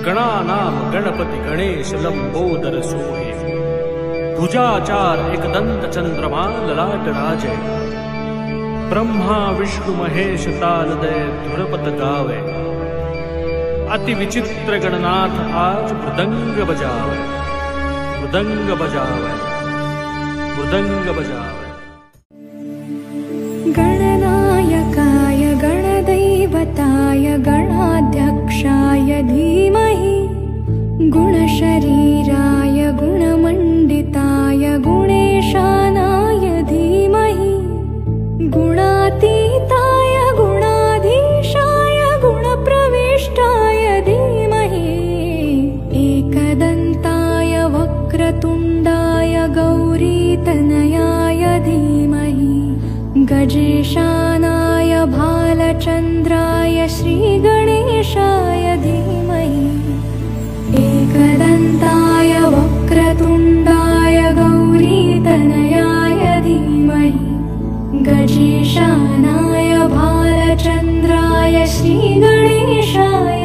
गणानां गणपति गणेश लंबोदर सोहे। भुजाचार एकदंत चंद्रमा ललाट राजे। ब्रह्मा विष्णु महेश तालदय धुरपत गावे। अति विचित्र गणनाथ आज मृदंग बजावे। मृदंग बजावे, मृदंग बजावे। गणनायकाय गणदैवताय गणाध्यक्षाय धीमहि गुणशरीराय गुणमण्डिताय गुणेशानाय धीमहि गुणातीताय गुणाधीशाय गुणप्रविष्टाय धीमहि एकदन्ताय वक्रतुण्डाय गौरीतनयाय धीमहि गजेशानाय भालचन्द्राय श्रीगणेशाय धीमहि एकदन्ताय वक्रतुण्डाय गौरीतनयाय धीमहि गजेशानाय भालचन्द्राय श्रीगणेशाय